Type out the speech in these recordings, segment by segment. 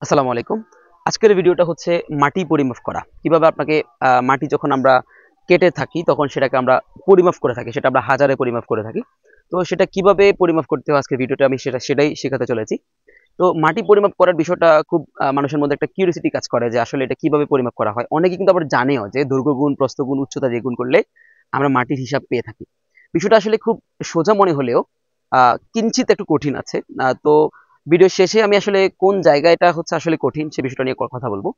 আসসালামু আলাইকুম। আজকের ভিডিওটা হচ্ছে মাটি পরিমাপ করা। কিভাবে আপনাকে মাটি যখন আমরা কেটে থাকি তখন সেটাকে আমরা পরিমাপ করে থাকি। সেটা আমরা হাজারে পরিমাপ করে থাকি। তো সেটা কিভাবে পরিমাপ করতে হয় আজকের ভিডিওটা আমি সেটাই শেখাতে চলেছি। তো মাটি পরিমাপ করার বিষয়টা খুব মানুষের মধ্যে একটা কিউরিওসিটি কাজ করে যে আসলে এটা কিভাবে পরিমাপ করা হয়। অনেকে কিন্তু আবার জানেও যে দৈর্ঘ্য গুণ, প্রস্থ গুণ, উচ্চতা দিয়ে গুণ করলে আমরা মাটির হিসাব পেয়ে থাকি। বিষয়টা আসলে খুব সোজা মনে হলেও কিঞ্চিত একটু কঠিন আছে। তো ভিডিও শেষে আমি আসলে কোন জায়গাটা হচ্ছে আসলে কঠিন সে বিষয়টা নিয়ে কথা বলবো।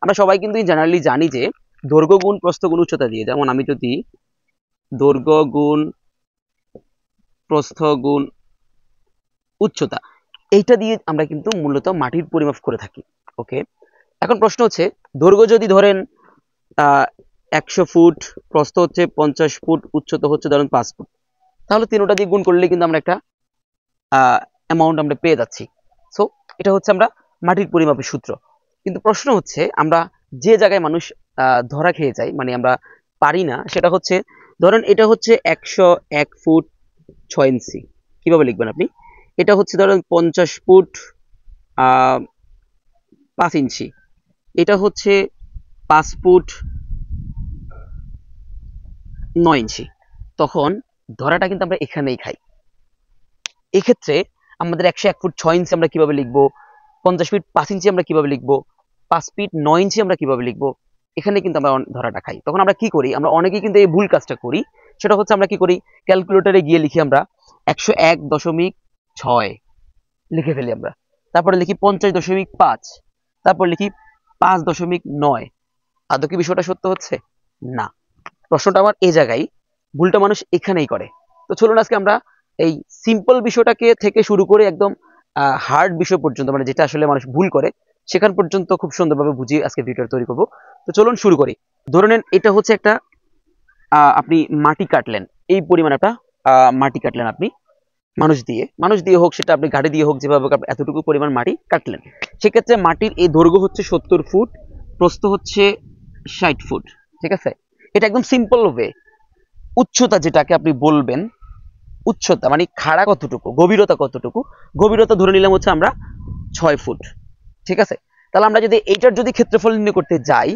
আমরা সবাই কিন্তু জেনারেলি জানি যে দৈর্ঘ্য গুণ, প্রস্থ গুণ, উচ্চতা দিয়ে, যেমন আমি যদি দৈর্ঘ্য গুণ, প্রস্থ গুণ, উচ্চতা, এইটা দিয়ে আমরা কিন্তু মূলত মাটির পরিমাপ করে থাকি। ওকে, এখন প্রশ্ন হচ্ছে দৈর্ঘ্য যদি ধরেন 100 ফুট, প্রস্থ হচ্ছে 50 ফুট, উচ্চতা হচ্ছে ধরেন 5 ফুট, তাহলে তিনটা দিয়ে গুণ করলে কিন্তু আমরা একটা অ্যামাউন্ট আমরা পেয়ে যাচ্ছি। সো এটা হচ্ছে আমরা মাটির পরিমাপের সূত্র। কিন্তু প্রশ্ন হচ্ছে আমরা যে জায়গায় মানুষ ধরা খেয়ে যাই, মানে আমরা পারি না, সেটা হচ্ছে ধরেন এটা হচ্ছে 101 ফুট 6 ইঞ্চি। কিভাবে লিখবেন আপনি? এটা হচ্ছে ধরেন 50 ফুট 5 ইঞ্চি। এটা হচ্ছে 5 ফুট 9 ইঞ্চি। তখন ধরাটা কিন্তু আমরা এখানেই খাই। এক্ষেত্রে আমাদের 101 ফুট 6 ইঞ্চি আমরা কিভাবে লিখবো, 50 ফিট 5 ইঞ্চি আমরা কিভাবে লিখবো, 5 ফিট 9 ইঞ্চি আমরা কিভাবে লিখবো, এখানে কিন্তু আমরা ধরাটা খাই। তখন আমরা কি করি, আমরা অনেকেই কিন্তু এই ভুল কাজটা করি। সেটা হচ্ছে আমরা কি করি, ক্যালকুলেটরে গিয়ে লিখি আমরা 101.6 লিখে ফেলি আমরা, তারপরে লিখি 50.5, তারপর লিখি 5.9। আদৌ কি বিষয়টা সত্য হচ্ছে? না। প্রশ্নটা আমার এই জায়গায়, ভুলটা মানুষ এখানেই করে। তো চলুন আজকে আমরা এই সিম্পল বিষয়টাকে থেকে শুরু করে একদম হার্ড বিষয় পর্যন্ত, মানে যেটা আসলে মানুষ ভুল করে সেখান পর্যন্ত খুব সুন্দরভাবে বুঝিয়ে আজকে ভিডিওটা তৈরি করব। তো চলুন শুরু করি। ধরে নেন এটা হচ্ছে একটা আপনি মাটি কাটলেন, এই পরিমাণ একটা মাটি কাটলেন আপনি মানুষ দিয়ে হোক, সেটা আপনি গাড়ি দিয়ে হোক, যেভাবে এতটুকু পরিমাণ মাটি কাটলেন। সেক্ষেত্রে মাটির এই দৈর্ঘ্য হচ্ছে 70 ফুট, প্রস্থ হচ্ছে 60 ফুট। ঠিক আছে, এটা একদম সিম্পল ওয়ে। উচ্চতা যেটাকে আপনি বলবেন, উচ্চতা মানে খাড়া কতটুকু, গভীরতা কতটুকু, গভীরতা ধরে নিলাম হচ্ছে আমরা 6 ফুট। ঠিক আছে, তাহলে আমরা যদি এইটার যদি ক্ষেত্রফল নির্ণয় করতে যাই,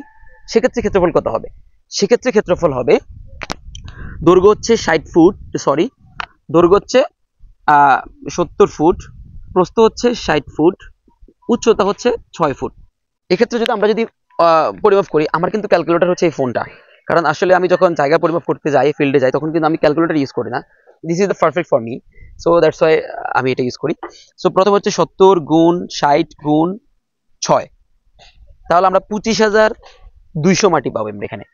সেক্ষেত্রে ক্ষেত্রফল কত হবে? সেক্ষেত্রে ক্ষেত্রফল হবে, দৈর্ঘ্য হচ্ছে 60 ফুট, সরি, দৈর্ঘ্য হচ্ছে 70 ফুট, প্রস্থ হচ্ছে 60 ফুট, উচ্চতা হচ্ছে 6 ফুট। এক্ষেত্রে যদি আমরা যদি পরিমাপ করি, আমার কিন্তু ক্যালকুলেটর হচ্ছে এই ফোনটা, কারণ আসলে আমি যখন জায়গা পরিমাপ করতে যাই, ফিল্ডে যাই, তখন কিন্তু আমি ক্যালকুলেটর ইউজ করি না। This is the perfect for me, so that's why আমি এটা ইউজ করি। সো প্রথম হচ্ছে 70 গুণ 60 গুণ 6, তাহলে আমরা 25,200 মাটি পাবো আমরা এখানে।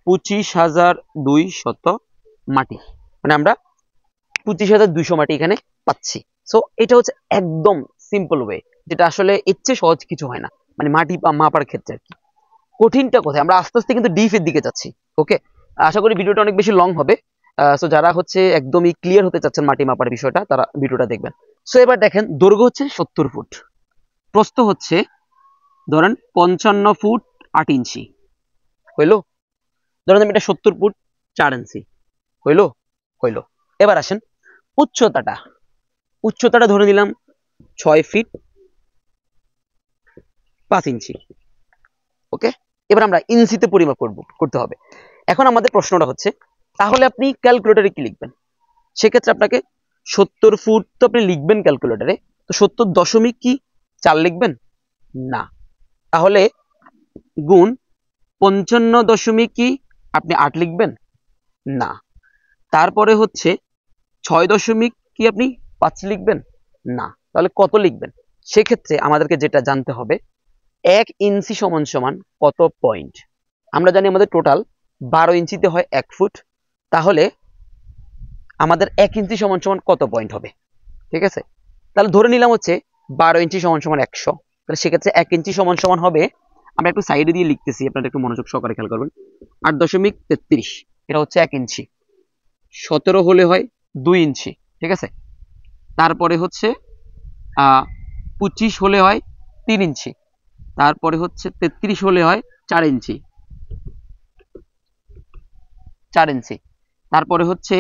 25,200 মাটি, মানে আমরা 25,200 মাটি এখানে পাচ্ছি। সো এটা হচ্ছে একদম সিম্পল ওয়ে, যেটা আসলে এর চেয়ে সহজ কিছু হয় না, মানে মাটি মাপার ক্ষেত্রে আর কি। কঠিনটা কোথায়? আমরা আস্তে আস্তে কিন্তু ডিপ এর দিকে যাচ্ছি। ওকে, আশা করি ভিডিওটা অনেক বেশি লং হবে। সো যারা হচ্ছে একদমই ক্লিয়ার হতে চাচ্ছেন মাটি মাপার বিষয়টা, তারা ভিডিওটা দেখবেন। সো এবার দেখেন, দৈর্ঘ্য হচ্ছে 70 ফুট, প্রস্থ হচ্ছে ধরেন 55 ফুট 8 ইঞ্চি। হইলো? ধরেন আমি এটা 70 ফুট 4 ইঞ্চি। হইলো? হইলো। এবার আসেন উচ্চতাটা, উচ্চতাটা ধরে নিলাম 6 ফিট 5 ইঞ্চি। ওকে, এবার আমরা ইঞ্চিতে পরিমাপ করতে হবে। এখন আমাদের প্রশ্নটা হচ্ছে, তাহলে আপনি ক্যালকুলেটরে কি লিখবেন? সেক্ষেত্রে আপনাকে 70 ফুট তো আপনি লিখবেন ক্যালকুলেটরে, তো 70.4 লিখবেন না, তাহলে গুণ 55.8 লিখবেন না, তারপরে হচ্ছে 6.5 লিখবেন না, তাহলে কত লিখবেন? সেক্ষেত্রে আমাদেরকে যেটা জানতে হবে, 1 ইঞ্চি সমান সমান কত পয়েন্ট। আমরা জানি আমাদের টোটাল 12 ইঞ্চিতে হয় 1 ফুট, তাহলে আমাদের 1 ইঞ্চি সমান সমান কত পয়েন্ট হবে? ঠিক আছে, তাহলে ধরে নিলাম হচ্ছে 12 ইঞ্চি সমান সমান 100, তাহলে সেক্ষেত্রে 1 ইঞ্চি সমান সমান হবে, আমরা একটু সাইডে দিয়ে লিখতেছি, আপনারা একটু মনোযোগ সহকারে খেয়াল করবেন, 8.33, এটা হচ্ছে 1 ইঞ্চি। 17 হলে হয় 2 ইঞ্চি। ঠিক আছে, তারপরে হচ্ছে 25 হলে হয় 3 ইঞ্চি, তারপরে হচ্ছে 33 হলে হয় 4 ইঞ্চি, 4 ইঞ্চি, তারপরে হচ্ছে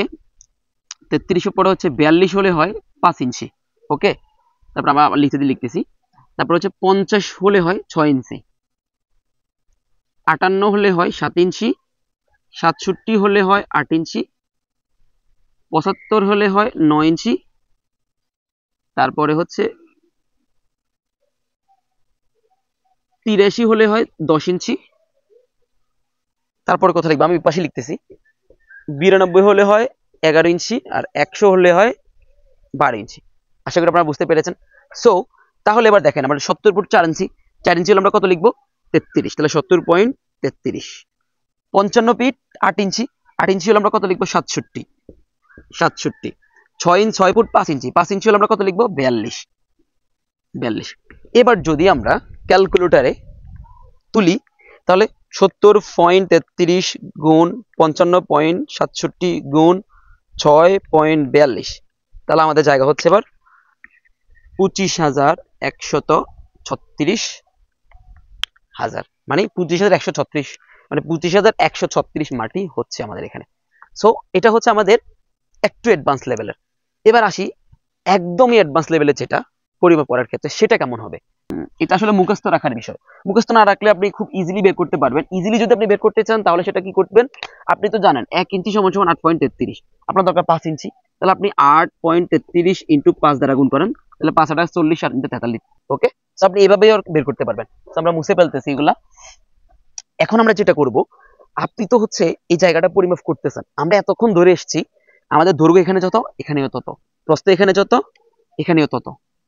33 পরে হচ্ছে 42 হলে হয় 5 ইঞ্চি। ওকে, তারপর আমরা লিখতেছি তারপর হচ্ছে 50 হলে হয় 6 ইঞ্চি, 58 হলে হয় 7 ইঞ্চি, 67 হলে হয় 8 ইঞ্চি, 75 হলে হয় 9 ইঞ্চি, তারপরে হচ্ছে 83 হলে হয় 10 ইঞ্চি, তারপরে কথা লিখবো আমি পাশে লিখতেছি, 92 হলে হয় 11 ইঞ্চি, আর 100 হলে হয় 12 ইঞ্চি। আশা করি আপনারা বুঝতে পেরেছেন। সো তাহলে এবার দেখেন আমরা 70 ফুট 4 ইঞ্চি, 4 ইঞ্চি হলে আমরা কত লিখবো? 33, তাহলে 70.33। 55 ফিট 8 ইঞ্চি, 8 ইঞ্চি হলে আমরা কত লিখবো? 67, 67। 6 ফুট 5 ইঞ্চি, 5 ইঞ্চি হলে আমরা কত লিখবো? 42, 42। এবার যদি আমরা ক্যালকুলেটরে তুলি তাহলে 70.33 গুণ 55.67 গুণ 6.42, তাহলে আমাদের জায়গা হচ্ছে এবার 25,136 মানে 25,136, মানে 25,136 মাটি হচ্ছে আমাদের এখানে। সো এটা হচ্ছে আমাদের একটু অ্যাডভান্স লেভেলের। এবার আসি একদমই অ্যাডভান্স লেভেলের যেটা পরিমাপ করার ক্ষেত্রে, সেটা কেমন হবে? এটা আসলে মুখস্থ রাখার বিষয়। মুখস্থ না রাখলে আপনি খুব ইজিলি বের করতে পারবেন। ইজিলি যদি আপনি বের করতে চান তাহলে সেটা কি করবেন? আপনি তো জানেন 1 ইঞ্চি সমান সমান 8.33, আপনার দরকার 5 ইঞ্চি, তাহলে আপনি 8.33 ইন্টু 5 দ্বারা গুণ করেন, তাহলে 5 8 40 আর 43। ওকে, তো আপনি এভাবেই বের করতে পারবেন। তো আমরা মুছে ফেলতেছি এগুলা। এখন আমরা যেটা করব, আপনি তো হচ্ছে এই জায়গাটা পরিমাপ করতেছেন, আমরা এতক্ষণ ধরে এসেছি, আমাদের দৈর্ঘ্য এখানে যত এখানেও তত, প্রস্থ এখানে যত এখানেও তত,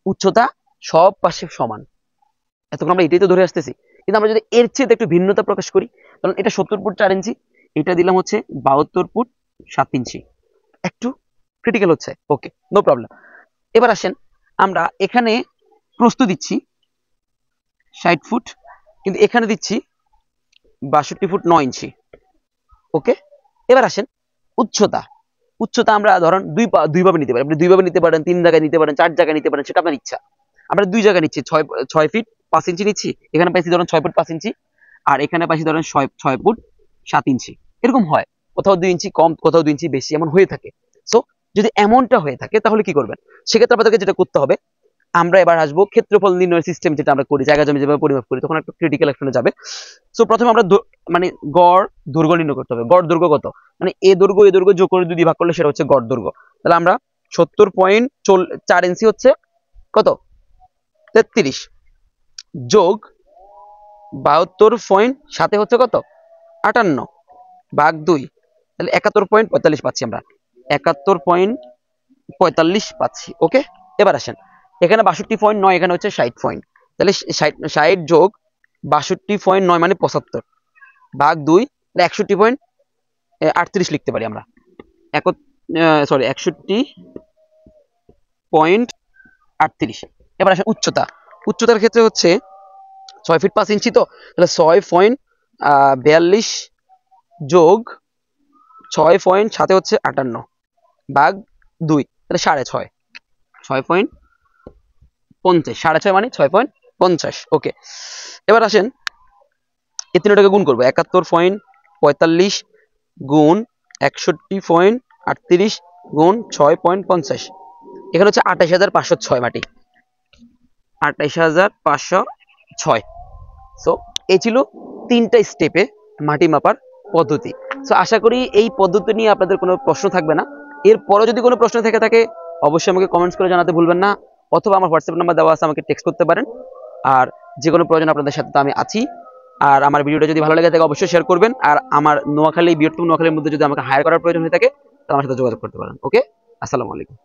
উচ্চতা সব পাশে সমান, এতক্ষণ আমরা এটাই তো ধরে আসতেছি। কিন্তু আমরা যদি এর চেয়ে একটু ভিন্নতা প্রকাশ করি, কারণ এটা 70 ফুট 4 ইঞ্চি, এটা দিলাম হচ্ছে 72 ফুট 7 ইঞ্চি, একটু ক্রিটিক্যাল হচ্ছে। ওকে, নো প্রবলেম। এবার আসেন আমরা এখানে প্রস্থ দিচ্ছি 60 ফুট, কিন্তু এখানে দিচ্ছি 62 ফুট 9 ইঞ্চি। ওকে, এবার আসেন উচ্চতা। উচ্চতা আমরা ধরেন দুই ভাবে নিতে পারি, আপনি 2 ভাবে নিতে পারেন, 3 জায়গায় নিতে পারেন, 4 জায়গায় নিতে পারেন, সেটা আপনার ইচ্ছা। আমরা 2 জায়গায় নিচ্ছি, 6 ফিট 5 ইঞ্চি নিচ্ছি, এখানে পাইছি ধরেন 6 ফুট 5 ইঞ্চি, আর এখানে পাইছি ধরেন 6 ফুট 7 ইঞ্চি। এরকম হয়, কোথাও 2 ইঞ্চি কম, কোথাও 2 ইঞ্চি বেশি, এমন হয়ে থাকে। সো যদি এমনটা হয়ে থাকে তাহলে কি করবেন? সেক্ষেত্রে আপনাদেরকে যেটা করতে হবে, আমরা এবার আসবো ক্ষেত্রফল নির্ণয় সিস্টেম, যেটা আমরা করি জায়গা জমি যেভাবে পরিমাপ করি, তখন একটা ক্রিটিক্যাল একশনে যাবে। সো প্রথমে আমরা মানে গড় দৈর্ঘ্য নির্ণয় করতে হবে। গড় দৈর্ঘ্য কত? মানে এ দৈর্ঘ্য যোগ করে যদি ভাগ করলে সেটা হচ্ছে গড় দৈর্ঘ্য। তাহলে আমরা 70.4 ইঞ্চি হচ্ছে কত? 33 যোগ 72 সাথে হচ্ছে কত? 58 ভাগ 2, তাহলে 71.45 পাচ্ছি আমরা, 71.45 পাচ্ছি। ওকে, এবার আসেন এখানে 62.9, এখানে হচ্ছে 60 পয়েন্ট, তাহলে 60 যোগ 62.9 মানে 75 ভাগ 2, তাহলে 61.38 লিখতে পারি আমরা। 61.38। এবার আসেন উচ্চতা। উচ্চতার ক্ষেত্রে হচ্ছে 6 ফিট 5 ইঞ্চি, তো তাহলে 6.42 যোগ 6 পয়েন্ট সাথে হচ্ছে 58 ভাগ 2, তাহলে 6.5, 6.50, 6.5 মানে 6.50। ওকে, এবার আসেন এই তিনটাকে গুণ করবো, 71.45 গুণ 61.38 গুণ 6.50, এখানে হচ্ছে 28,506 মাটি, 28,506। সো এই ছিল 3টা স্টেপে মাটি মাপার পদ্ধতি। সো আশা করি এই পদ্ধতি নিয়ে আপনাদের কোনো প্রশ্ন থাকবে না। এরপরও যদি কোনো প্রশ্ন থেকে থাকে অবশ্যই আমাকে কমেন্টস করে জানাতে ভুলবেন না, অথবা আমার হোয়াটসঅ্যাপ নাম্বার দেওয়া আছে, আমাকে টেক্সট করতে পারেন। আর যে কোনো প্রয়োজন আপনাদের সাথে তো আমি আছি। আর আমার ভিডিওটা যদি ভালো লেগে থাকে অবশ্যই শেয়ার করবেন। আর আমার নোয়াখালী, বৃহত্তম নোয়াখালীর মধ্যে যদি আমাকে হায়ার করার প্রয়োজন হয়ে থাকে তাহলে আমার সাথে যোগাযোগ করতে পারেন। ওকে, আসসালামু আলাইকুম।